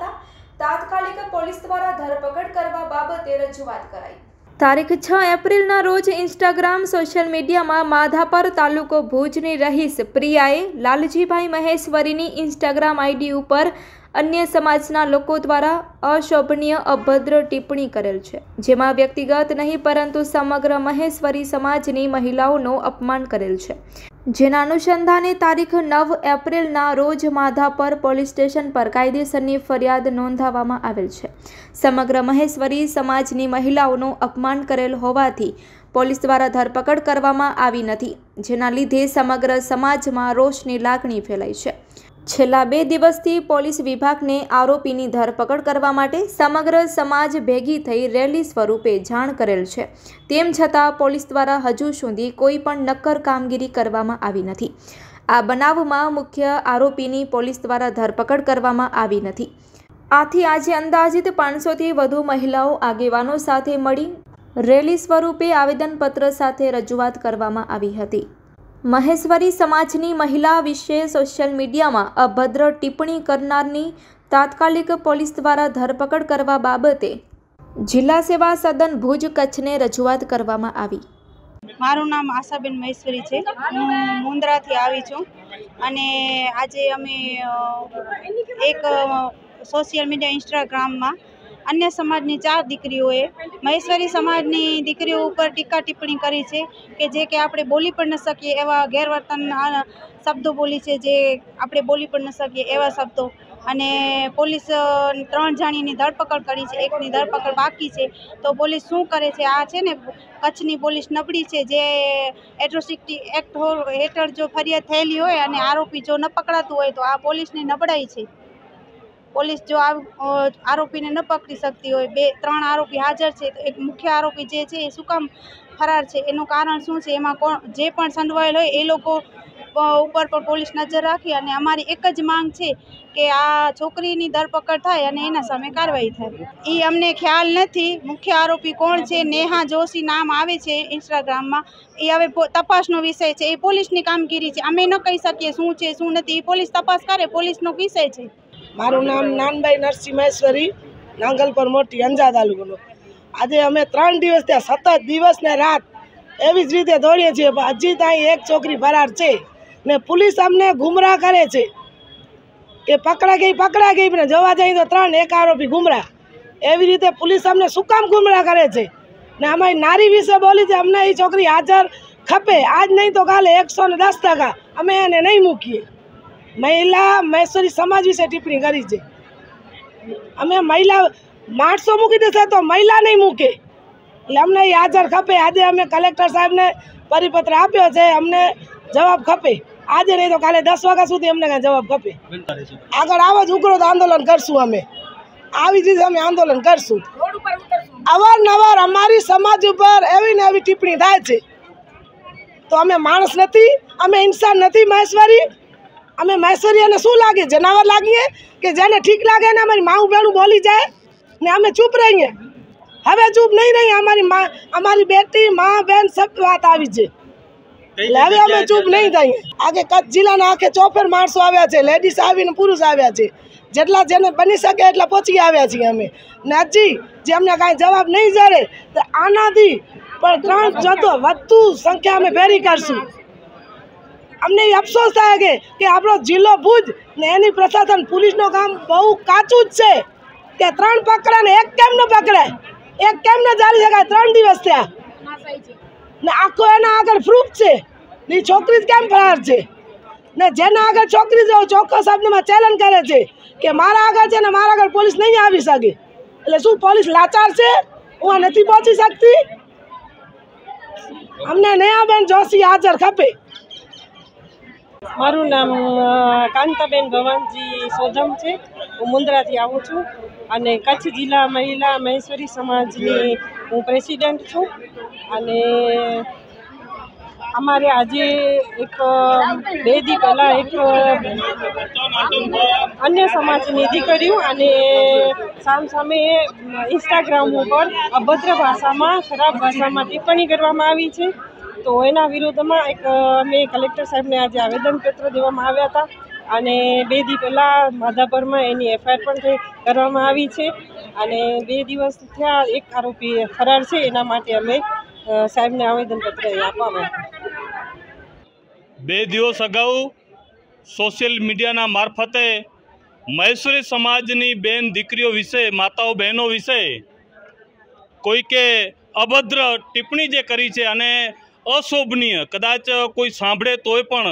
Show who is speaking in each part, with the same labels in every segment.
Speaker 1: હતા। તાત્કાલિક પોલીસ દ્વારા ધરપકડ કરવા બાબતે રજૂઆત કરાઈ। તારીખ 6 એપ્રિલના રોજ ઇન્સ્ટાગ્રામ સોશિયલ મીડિયામાં માધાપર તાલુકો ભુજની રહીશ પ્રિયાએ લાલજીભાઈ મહેશ્વરીની ઇન્સ્ટાગ્રામ આઈડી ઉપર અન્ય સમાજના લોકો દ્વારા અશોભનીય અભદ્ર ટિપ્પણી કરેલ છે, જેમાં વ્યક્તિગત નહીં પરંતુ સમગ્ર મહેશ્વરી સમાજની મહિલાઓનું અપમાન કરેલ છે। જેના અનુસંધાને તારીખ 9 એપ્રિલના રોજ માધાપર પોલીસ સ્ટેશન પર કાયદેસરની ફરિયાદ નોંધાવવામાં આવેલ છે। સમગ્ર મહેશ્વરી સમાજની મહિલાઓનું અપમાન કરેલ હોવાથી પોલીસ દ્વારા ધરપકડ કરવામાં આવી નથી, જેના લીધે સમગ્ર સમાજમાં રોષની લાગણી ફેલાઈ છે। છેલ્લા 2 દિવસથી પોલીસ વિભાગને આરોપીની ધરપકડ કરવા માટે સમગ્ર સમાજ ભેગી થઈ રેલી સ્વરૂપે જાણ કરેલ છે, તેમ છતાં પોલીસ દ્વારા હજુ સુધી કોઈ પણ નક્કર કામગીરી કરવામાં આવી નથી। આ બનાવમાં મુખ્ય આરોપીની પોલીસ દ્વારા ધરપકડ કરવામાં આવી નથી। આથી આજે અંદાજિત 500થી વધુ મહિલાઓ આગેવાનો સાથે મળી રેલી સ્વરૂપે આવેદનપત્ર સાથે રજૂઆત કરવામાં આવી હતી। મહેશ્વરી સમાજની મહિલા વિશે સોશિયલ મીડિયામાં અભદ્ર ટિપ્પણી કરનારની તાત્કાલિક પોલીસ દ્વારા ધરપકડ કરવા બાબતે જિલ્લા સેવા સદન ભુજ કચ્છને રજૂઆત કરવામાં આવી।
Speaker 2: મારું નામ આશાબેન મહેશ્વરી છે, હું મુન્દ્રાથી આવી છું અને આજે અમે એક સોશિયલ મીડિયા ઇન્સ્ટાગ્રામમાં अन्य समाजनी 4 दीकरीओए महेश्वरी समाजनी दीकरीओ पर टीका टिप्पणी करी छे के जे के आपणे बोली पण न सकीए एवा गैरवर्तन शब्दों बोली छे, जे आपणे बोली पण न सकीए एवा शब्दों। अने पोलीस 3 जणीनी धरपकड़ करी छे, एकनी धरपकड़ बाकी छे। तो पोलीस शुं करे छे? आ छे ने कच्छनी पोलीस नबળી छे, जे एट्रोसिटी एक्ट हेठळ जो फरियाद थयेली होय अने आरोपी जो न पकड़ातुं होय तो आ पोलीसनी नबळाई छे। पोलीस जो आरोपी ने न पकड़ी सकती हो, 2-3 आरोपी हाजर है तो एक मुख्य आरोपी जे छे शुं काम फरार है, एनु कारण शुं छे? एमां कोण जे पण संडोवायेल होय ए लोको ऊपर पर पोलीस नजर राखी अने अमारी एक ज मांग छे के आ छोकरीनी धरपकड़ थाय अने एना सामे कारवाई थाय। ई अमने ख्याल नथी मुख्य आरोपी कोण छे। नेहा जोशी नाम आवे छे इंस्टाग्राम में, ए हवे तपासनो विषय छे, ए पोलीसनी कामगीरी छे। अमे न कही सकीए शुं छे शुं नथी, ए पोलीस तपास करे, पोलीसनो विषय छे।
Speaker 3: मारू नाम नानभाई नरसिंह महेश्वरी, नांगलपर मोटी अंजा तालुको। आज अमे 3 दिवस थया सतत दिवस ने रात एवी ज रीते दौड़ीए छीए, हजी ताई एक छोकरी फरार छे ने पुलिस अमने गुमराह करे छे के पकड़ा गई ने जवा जाई तो 3 एक आरोपी गुमराह। एवी रीते पुलिस अमने शुं काम गुमराह करे छे ने अमारी नारी विषे बोली छे। अमने ई छोकरी हाजर खपे, आज नहीं तो काले 110% अमे एने नहीं मूकीए। महिला महेश्वरी समाज विषे टिप्पणी करी छे, अमे महिला माणसो मूकी देशे तो महिला नहीं मूके, એટલે અમને હાજર ખપે। આજે અમે કલેક્ટર સાહેબને પરિપત્ર આપ્યો છે, અમને જવાબ ખપે આજે નહીં તો કાલે 10 વાગ્યા સુધી અમને કાંઈ જવાબ ખપે। આગળ આવો જ ઉગ્ર આંદોલન કરશું, અમે આવી જ રીતે અમે આંદોલન કરશું। અવારનવાર અમારી સમાજ ઉપર એવી ને એવી ટિપ્પણી થાય છે, તો અમે માણસ નથી, અમે ઇન્સાન નથી મહેશ્વરી। અમે મહેશ્વરીને શું લાગે? જનાવર લાગીએ કે જેને ઠીક લાગે ને અમારી માઉ બહેનું બોલી જાય ને અમે ચૂપ રહીએ? હવે ચૂપ નહીં રહી, અમારી બેટી माँ बहन सब बात આવી છે, એટલે હવે અમે ચૂપ નહીં થઈએ। આગે કચ્છ જિલ્લાના આખે ચોફેર માણસો આવ્યા છે, લેડીઝ આવીને પુરુષ આવ્યા છે, જેટલા જેને બની શકે એટલા પહોંચી આવ્યા છીએ અમે। ને હજી જે અમને કાંઈ જવાબ નહીં જડે તો આનાથી પણ 3 જતો વધુ સંખ્યા અમે ભેરી કરશું। अमने अफसोस थाय कि आपणो जिल्लो भुज ने एनी प्रशासन पुलिसनो काम बहु काचुं ज छे के 3 पकड़े ने एक केम न पकड़े, एक केम न जाली शकाय? 3 दिवस थया ने आखो एना आगळ प्रूफ छे ने छोकरी केम फरार छे ने जेना आगळ छोकरी जो ચોખ્ખો શબ્દમાં ચેલેન્જ કરે છે કે મારા આગળ છે ને મારા આગળ પોલીસ નહીં આવી શકે, એટલે શું પોલીસ લાચાર છે? હું નથી પહોંચી શકતી? અમને નેહાબેન જોશી હાજર ખપે।
Speaker 4: मारू नाम कांताबेन भवानजी सोधम है, हूँ मुंद्रा थी आऊँ छूँ अने कच्छ जिला महिला महेश्वरी समाजनी हूँ प्रेसिडेंट छूँ। अने अमारे आज एक 2 दी पहला एक अन्य समाजनी दीकरीओ अने सामसामे इंस्टाग्राम पर अभद्र भाषा में खराब भाषा में टिप्पणी करवामां आवी छे। तो एना विरोध में एक अमे कलेक्टर साहेब ने आज आवेदन पत्र देवामां आव्या हता। અને 2 દી પહેલાં માધાપરમાં એની એફઆઈઆર પણ કરવામાં આવી છે અને 2 દિવસ થયા એક આરોપી ફરાર છે. એના માટે અમે સાહેબને આવેદનપત્ર આપવામાં આવ્યું.
Speaker 5: 2 દિવસ અગાઉ સોશિયલ મીડિયાના મારફતે મહેશ્વરી સમાજની બેન દીકરીઓ વિશે, માતાઓ બહેનો વિશે કોઈકે અભદ્ર ટિપ્પણી જે કરી છે અને અશોભનીય, કદાચ કોઈ સાંભળે તોય પણ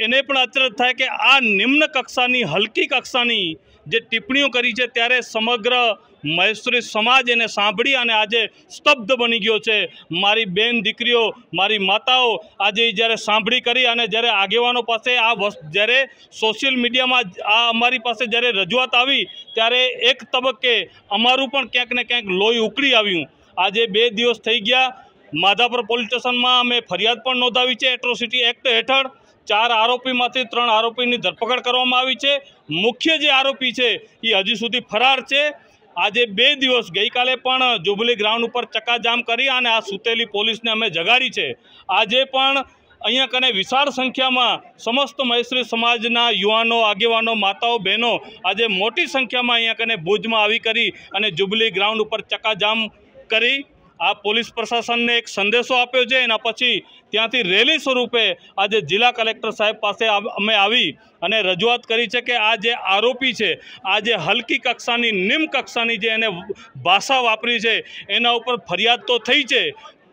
Speaker 5: એને પણ અચરજ થાય કે આ નિમ્ન કક્ષાની, હલકી કક્ષાની જે ટિપ્પણીઓ કરી છે, ત્યારે સમગ્ર મહેશ્વરી સમાજ એને સાંભળી અને આજે સ્તબ્ધ બની ગયો છે. મારી બેન દીકરીઓ, મારી માતાઓ આજે જ્યારે સાંભળી કરી અને જ્યારે આગેવાનો પાસે જ્યારે સોશિયલ મીડિયામાં આ અમારી પાસે જ્યારે રજૂઆત આવી, ત્યારે એક તબક્કે અમારું પણ ક્યાંક ને ક્યાંક લોહી ઉકળી આવ્યું. આજે 2 દિવસ થઈ ગયા. માધાપર પોલીસ સ્ટેશનમાં અમે ફરિયાદ પણ નોંધાવી છે. એટ્રોસિટી એક્ટ હેઠળ 4 આરોપીમાંથી 3 આરોપીની ધરપકડ કરવામાં આવી છે. મુખ્ય જે આરોપી છે એ હજી સુધી ફરાર છે. આજે 2 દિવસ, ગઈકાલે પણ જુબલી ગ્રાઉન્ડ ઉપર ચક્કાજામ કરી અને આ સૂતેલી પોલીસને અમે જગાડી છે. આજે પણ અહીંયા કને વિશાળ સંખ્યામાં સમસ્ત મહેશ્વરી સમાજના યુવાનો, આગેવાનો, માતાઓ, બહેનો આજે મોટી સંખ્યામાં અહીંયા કને ભુજમાં આવી કરી અને જુબલી ગ્રાઉન્ડ ઉપર ચક્કાજામ કરી આ પોલીસ પ્રશાસનને એક સંદેશો આપ્યો છે. એના પછી ત્યાંથી રેલી સ્વરૂપે આજે જિલ્લા કલેક્ટર સાહેબ પાસે અમે આવી અને રજૂઆત કરી છે કે આ જે આરોપી છે, આ જે હલકી કક્ષાની, નિમ્ન કક્ષાની જે એને ભાષા વાપરી છે, એના ઉપર ફરિયાદ તો થઈ છે,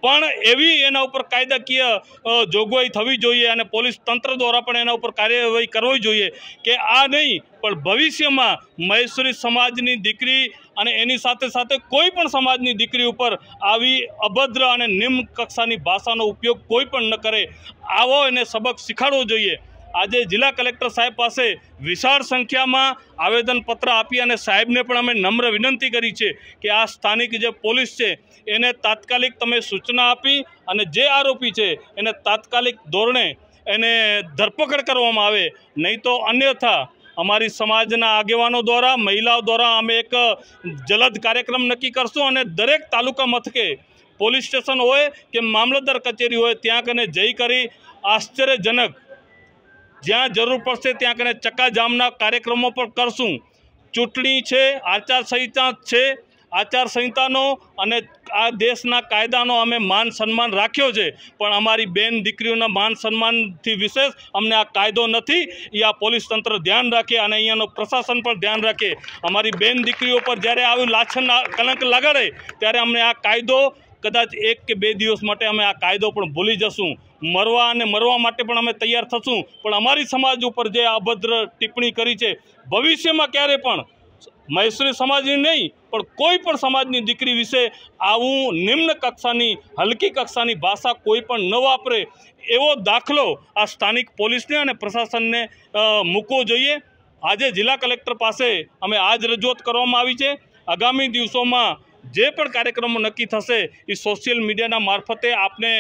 Speaker 5: પણ એવી એના ઉપર કાયદાકીય જોગવાઈ થવી જોઈએ અને પોલીસ તંત્ર દ્વારા પણ એના ઉપર કાર્યવાહી કરવી જોઈએ કે આ નહીં પણ ભવિષ્યમાં મહેશ્વરી સમાજની દીકરી અને એની સાથે સાથે કોઈ પણ સમાજની દીકરી ઉપર આવી અભદ્ર અને નિમ્ન કક્ષાની ભાષાનો ઉપયોગ કોઈ પણ ન કરે, આવો એને સબક શીખવાડવો જોઈએ. આજે જિલ્લા કલેક્ટર સાહેબ પાસે વિશાળ સંખ્યામાં આવેદનપત્ર આપી અને સાહેબને પણ અમે નમ્ર વિનંતી કરી છે કે આ સ્થાનિક જે પોલીસ છે એને તાત્કાલિક તમે સૂચના આપી અને જે આરોપી છે એને તાત્કાલિક ધોરણે એને ધરપકડ કરવામાં આવે, નહીં તો અન્યથા અમારી સમાજના આગેવાનો દ્વારા, મહિલાઓ દ્વારા અમે એક જલદ કાર્યક્રમ નક્કી કરશું અને દરેક તાલુકા મથકે પોલીસ સ્ટેશન હોય કે મામલતદાર કચેરી હોય ત્યાં કને જઈ કરી આશ્ચર્યજનક જ્યાં જરૂર પડશે ત્યાં કને ચક્કાજામના કાર્યક્રમો પણ કરશું. ચૂંટણી છે, આચારસંહિતા છે, આચારસંહિતાનો અને આ દેશના કાયદાનો અમે માન સન્માન રાખ્યો છે, પણ અમારી બેન દીકરીઓના માન સન્માનથી વિશેષ અમને આ કાયદો નથી. એ આ પોલીસ તંત્ર ધ્યાન રાખે અને અહીંયાનો પ્રશાસન પણ ધ્યાન રાખે. અમારી બેન દીકરીઓ પર જ્યારે આવી લાછન કલંક લગાડે ત્યારે અમને આ કાયદો કદાચ 1 કે 2 દિવસ માટે અમે આ કાયદો પણ ભૂલી જશું. મરવા અને મરવા માટે પણ અમે તૈયાર થશું, પણ અમારી સમાજ ઉપર જે અભદ્ર ટિપ્પણી કરી છે, ભવિષ્યમાં ક્યારે પણ મહેશ્વરી સમાજની નહીં પણ કોઈ પણ સમાજની દીકરી વિશે આવું નિમ્ન કક્ષાની, હલકી કક્ષાની ભાષા કોઈ પણ ન વાપરે એવો દાખલો આ સ્થાનિક પોલીસને અને પ્રશાસનને મૂકવો જોઈએ. આજે જિલ્લા કલેક્ટર પાસે અમે આજ રજૂઆત કરવામાં આવી છે. આગામી દિવસોમાં જે પણ કાર્યક્રમો નક્કી થશે એ સોશિયલ મીડિયાના મારફતે આપને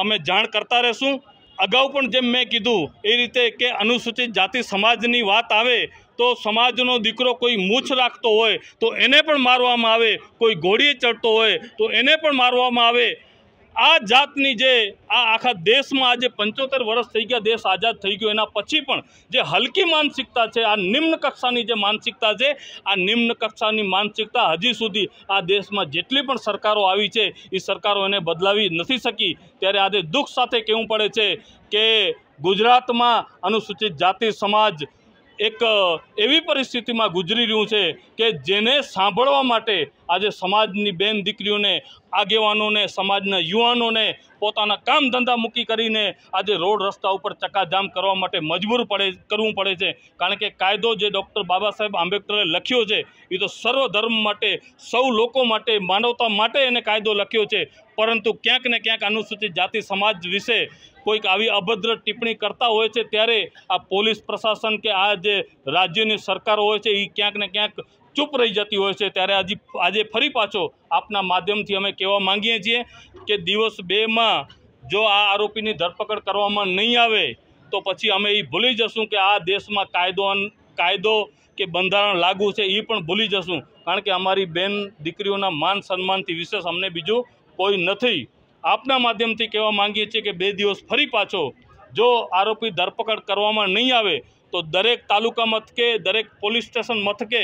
Speaker 5: અમે જાણ કરતા રહેશું. અગાઉ પણ જેમ મેં કીધું એ રીતે કે અનુસૂચિત જાતિ સમાજની વાત આવે તો સમાજનો દીકરો કોઈ મૂછ રાખતો હોય તો એને પણ મારવામાં આવે, કોઈ ઘોડીએ ચડતો હોય તો એને પણ મારવામાં આવે. આ જાતની જે આ આખા દેશમાં આજે 75 વર્ષ થઈ ગયા, દેશ આઝાદ થઈ ગયો, એના પછી પણ જે હલકી માનસિકતા છે, આ નિમ્ન કક્ષાની જે માનસિકતા છે, આ નિમ્ન કક્ષાની માનસિકતા હજી સુધી આ દેશમાં જેટલી પણ સરકારો આવી છે એ સરકારો એને બદલાવી નથી શકી. ત્યારે આજે દુઃખ સાથે કહેવું પડે છે કે ગુજરાતમાં અનુસૂચિત જાતિ સમાજ એક એવી પરિસ્થિતિમાં ગુજરી રહ્યું છે કે જેને સાંભળવા માટે આજે સમાજની બેન દીકરીઓને, આગેવાનોને, સમાજના યુવાનોને પોતાના કામ ધંધા મૂકી કરીને આજે રોડ રસ્તા ઉપર ચક્કાજામ કરવા માટે મજબૂર કરવું પડે છે. કારણ કે કાયદો જે ડૉક્ટર બાબા સાહેબ આંબેડકરે લખ્યો છે એ તો સર્વ ધર્મ માટે, સૌ લોકો માટે, માનવતા માટે એને કાયદો લખ્યો છે, પરંતુ ક્યાંક ને ક્યાંક અનુસૂચિત જાતિ સમાજ વિશે કોઈક આવી અભદ્ર ટિપ્પણી કરતા હોય છે ત્યારે આ પોલીસ પ્રશાસન કે આ જે રાજ્યની સરકારો હોય છે એ ક્યાંક ને ક્યાંક ચૂપ રહી જતી હોય છે. ત્યારે આજે ફરી પાછો આપના માધ્યમથી અમે કહેવા માંગીએ છીએ કે દિવસ 2માં જો આ આરોપીની ધરપકડ કરવામાં નહીં આવે તો પછી અમે એ ભૂલી જશું કે આ દેશમાં કાયદો કે બંધારણ લાગુ છે, એ પણ ભૂલી જશું. કારણ કે અમારી બેન દીકરીઓના માન સન્માનથી વિશેષ અમને બીજું કોઈ નથી. આપના માધ્યમથી કહેવા માંગીએ છીએ કે 2 દિવસ ફરી પાછો જો આરોપી ધરપકડ કરવામાં નહીં આવે તો દરેક તાલુકા મથકે, દરેક પોલીસ સ્ટેશન મથકે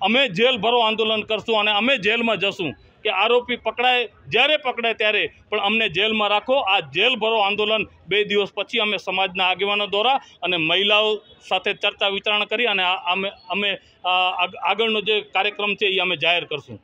Speaker 5: અમે જેલ ભરો આંદોલન કરશું અને અમે જેલમાં જશું કે આરોપી પકડાય, જ્યારે પકડાય ત્યારે પણ અમને જેલમાં રાખો. આ જેલ ભરો આંદોલન 2 દિવસ પછી અમે સમાજના આગેવાનો દ્વારા અને મહિલાઓ સાથે ચર્ચા વિચારણા કરી અને અમે આગળનો જે કાર્યક્રમ છે એ અમે જાહેર કરશું.